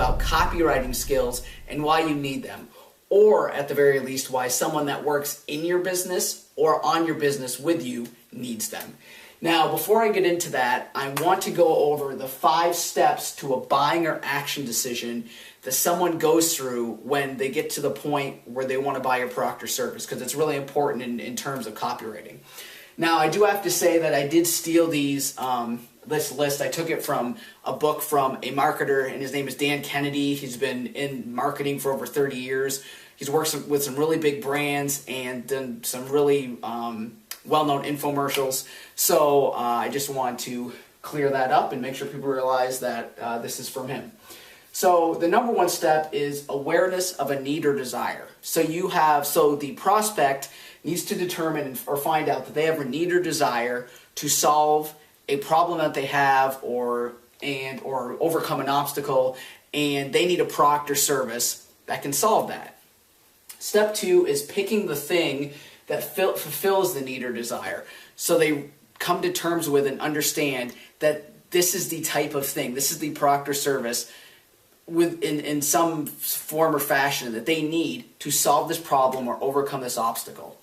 about copywriting skills and why you need them, or at the very least, why someone that works in your business or on your business with you needs them. Now, before I get into that, I want to go over the 5 steps to a buying or action decision that someone goes through when they get to the point where they want to buy your product or service, because it's really important in terms of copywriting. Now, I do have to say that I did steal this list. I took it from a book from a marketer, and his name is Dan Kennedy. He's been in marketing for over 30 years. He's worked with some really big brands and done some really well-known infomercials. So I just want to clear that up and make sure people realize that this is from him. So the number 1 step is awareness of a need or desire. So the prospect needs to determine or find out that they have a need or desire to solve a problem that they have or overcome an obstacle, and they need a product or service that can solve that. Step 2 is picking the thing that fulfills the need or desire. So they come to terms with and understand that this is the type of thing, this is the product or service in some form or fashion that they need to solve this problem or overcome this obstacle.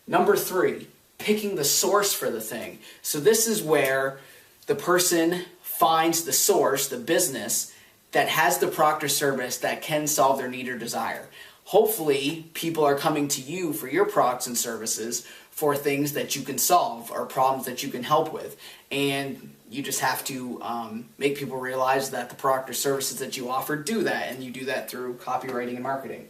Number 3, picking the source for the thing. So this is where the person finds the source, the business, that has the product or service that can solve their need or desire. Hopefully, people are coming to you for your products and services for things that you can solve or problems that you can help with. And you just have to make people realize that the product or services that you offer do that, and you do that through copywriting and marketing.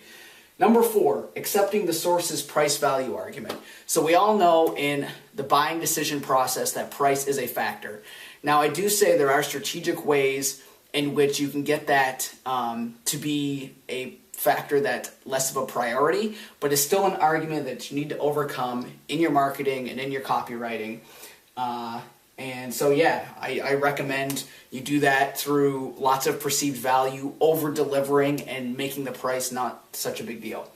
Number 4, accepting the source's price-value argument. So we all know in the buying decision process that price is a factor. Now, I do say there are strategic ways in which you can get that to be a factor that's less of a priority, but it's still an argument that you need to overcome in your marketing and in your copywriting. And so, yeah, I recommend you do that through lots of perceived value, over-delivering, and making the price not such a big deal.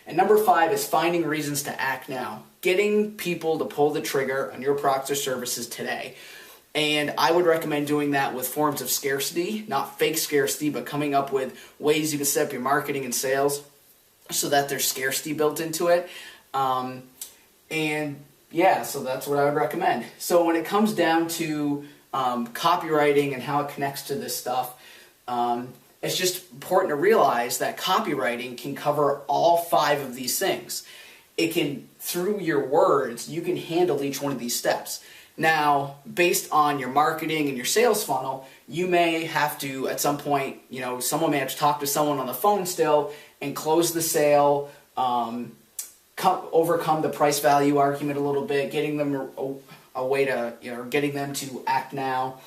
And number 5 is finding reasons to act now. Getting people to pull the trigger on your products or services today. And I would recommend doing that with forms of scarcity, not fake scarcity, but coming up with ways you can set up your marketing and sales so that there's scarcity built into it. Yeah, so that's what I would recommend. So when it comes down to copywriting and how it connects to this stuff, it's just important to realize that copywriting can cover all 5 of these things. It can, through your words, you can handle each one of these steps. Now, based on your marketing and your sales funnel, you may have to, at some point, someone may have to talk to someone on the phone still and close the sale, overcome the price value argument a little bit, getting them a way to, getting them to act now.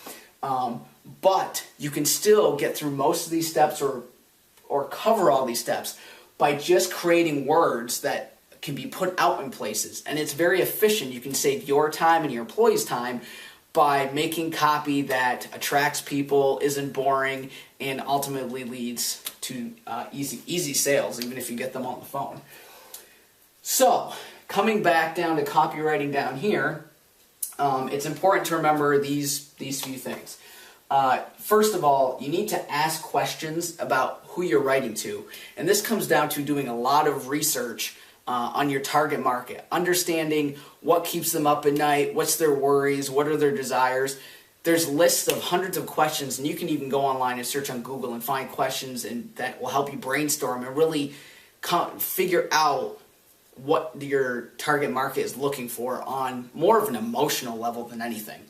But you can still get through most of these steps or cover all these steps by just creating words that can be put out in places. And it's very efficient. You can save your time and your employees' time by making copy that attracts people, isn't boring, and ultimately leads to easy sales, even if you get them on the phone. So, coming back down to copywriting down here, it's important to remember these few things. First of all, you need to ask questions about who you're writing to. And this comes down to doing a lot of research on your target market, understanding what keeps them up at night, what's their worries, what are their desires. There's lists of hundreds of questions, and you can even go online and search on Google and find questions that will help you brainstorm and really figure out what your target market is looking for on more of an emotional level than anything.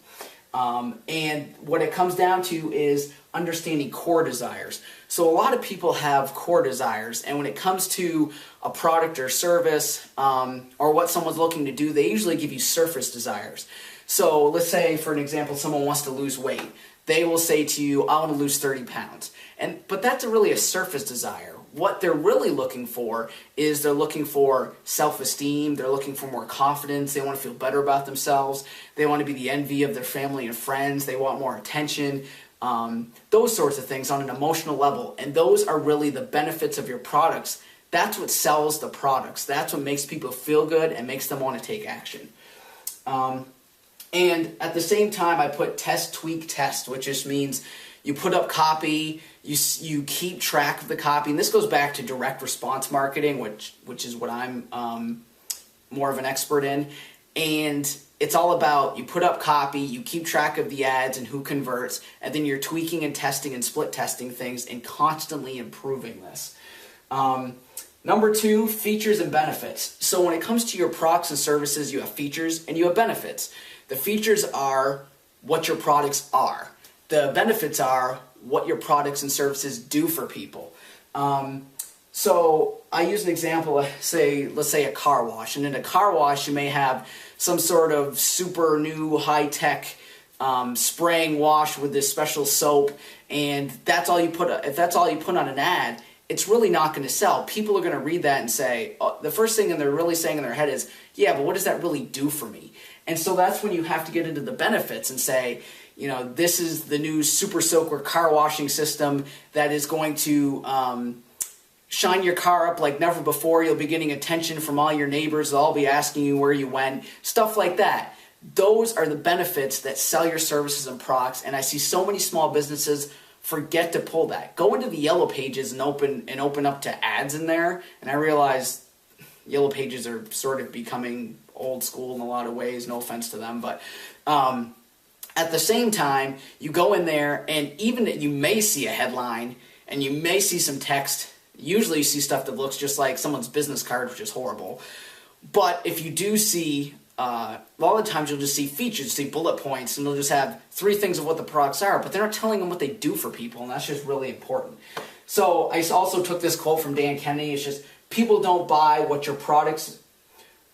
And what it comes down to is understanding core desires. So a lot of people have core desires, and when it comes to a product or service or what someone's looking to do, they usually give you surface desires. So let's say, for an example, someone wants to lose weight. They will say to you, I want to lose 30 pounds. But that's really a surface desire. What they're really looking for is they're looking for self-esteem, they're looking for more confidence, they want to feel better about themselves, they want to be the envy of their family and friends, they want more attention, those sorts of things on an emotional level. And those are really the benefits of your products. That's what sells the products. That's what makes people feel good and makes them want to take action. And at the same time, I put test, tweak, test, which just means you put up copy, You keep track of the copy, and this goes back to direct response marketing, which is what I'm more of an expert in. And it's all about, you put up copy, you keep track of the ads and who converts, and then you're tweaking and testing and split testing things and constantly improving this. Number 2, features and benefits. So when it comes to your products and services, you have features and you have benefits. The features are what your products are. The benefits are what your products and services do for people. So I use an example, let's say a car wash. And in a car wash, you may have some sort of super new high-tech spraying wash with this special soap, and that's all you put. If that's all you put on an ad, it's really not going to sell. People are going to read that and say, the first thing they're really saying in their head is, yeah, but what does that really do for me? And so that's when you have to get into the benefits and say, this is the new Super Soaker car washing system that is going to shine your car up like never before. You'll be getting attention from all your neighbors. They'll all be asking you where you went, stuff like that. Those are the benefits that sell your services and products, and I see so many small businesses forget to pull that. Go into the Yellow Pages and open up to ads in there, and I realize Yellow Pages are sort of becoming old school in a lot of ways, no offense to them, but at the same time, you go in there, and even you may see a headline, and you may see some text. Usually you see stuff that looks just like someone's business card, which is horrible. But if you do see, a lot of the times you'll just see features, see bullet points, and they'll just have 3 things of what the products are, but they're not telling them what they do for people, and that's just really important. So I also took this quote from Dan Kennedy. It's just, people don't buy what your products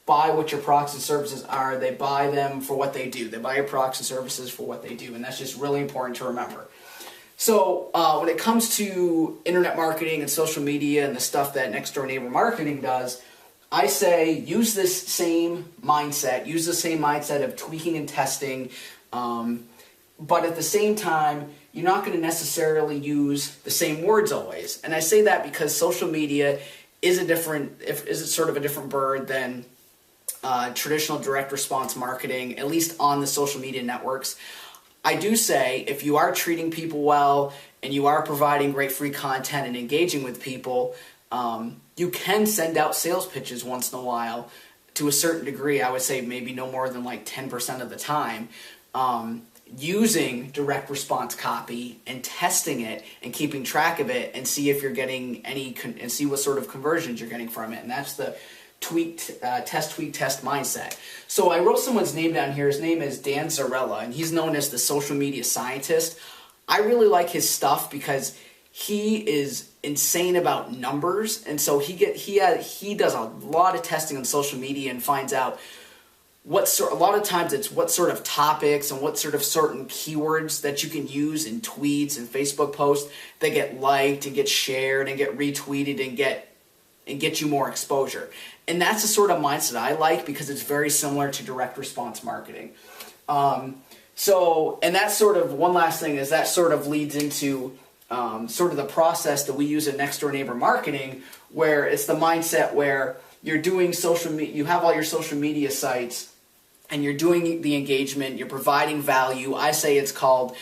and services are. They buy them for what they do. They buy your products and services for what they do, and that's just really important to remember. So when it comes to internet marketing and social media and the stuff that Next Door Neighbor Marketing does, I say use this same mindset. Use the same mindset of tweaking and testing, but at the same time, you're not going to necessarily use the same words always. And I say that because social media is sort of a different bird than traditional direct response marketing, at least on the social media networks. I do say, if you are treating people well and you are providing great free content and engaging with people, you can send out sales pitches once in a while to a certain degree. I would say maybe no more than like 10% of the time, using direct response copy and testing it and keeping track of it and see if you're getting and see what sort of conversions you're getting from it. And that's the tweak test mindset. So I wrote someone's name down here. His name is Dan Zarella, and he's known as the social media scientist. I really like his stuff because he is insane about numbers, and so he does a lot of testing on social media and finds out a lot of times it's what sort of topics and what sort of certain keywords that you can use in tweets and Facebook posts that get liked and get shared and get retweeted and get you more exposure. And that's the sort of mindset I like because it's very similar to direct response marketing. And that's sort of one last thing is that sort of leads into sort of the process that we use in Next Door Neighbor Marketing, where it's the mindset where you're doing social media, you have all your social media sites, and you're doing the engagement, you're providing value. I say it's called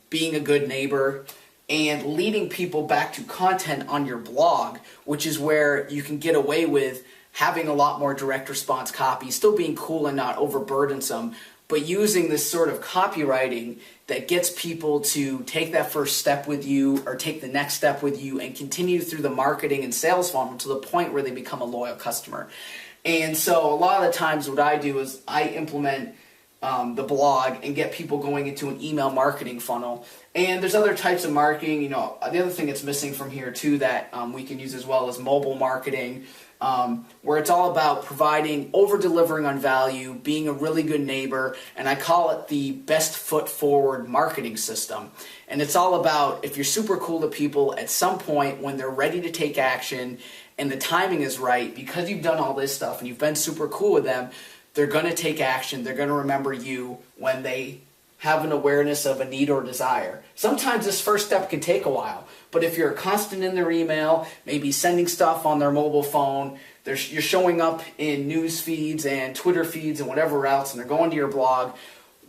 being a good neighbor, and leading people back to content on your blog, which is where you can get away with having a lot more direct response copy, still being cool and not overburdensome, but using this sort of copywriting that gets people to take that first step with you or take the next step with you and continue through the marketing and sales funnel to the point where they become a loyal customer. And so a lot of the times what I do is I implement the blog and get people going into an email marketing funnel. And there's other types of marketing. The other thing that's missing from here too that we can use as well is mobile marketing, where it's all about over-delivering on value, being a really good neighbor, and I call it the best foot forward marketing system. And it's all about, if you're super cool to people, at some point when they're ready to take action and the timing is right, because you've done all this stuff and you've been super cool with them, they're going to take action. They're going to remember you when they have an awareness of a need or desire. Sometimes this first step can take a while, but if you're constant in their email, maybe sending stuff on their mobile phone, you're showing up in news feeds and Twitter feeds and whatever else, and they're going to your blog,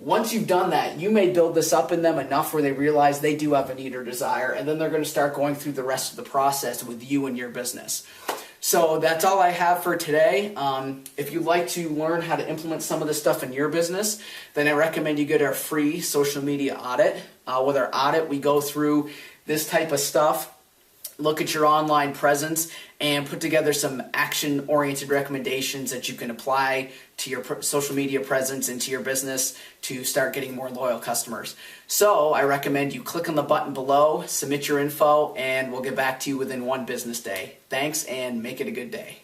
Once you've done that, you may build this up in them enough where they realize they do have a need or desire, and then they're going to start going through the rest of the process with you and your business. So that's all I have for today. If you'd like to learn how to implement some of this stuff in your business, then I recommend you get our free social media audit. With our audit, we go through this type of stuff, look at your online presence, and put together some action-oriented recommendations that you can apply to your social media presence and to your business to start getting more loyal customers. So I recommend you click on the button below, submit your info, and we'll get back to you within one business day. Thanks, and make it a good day.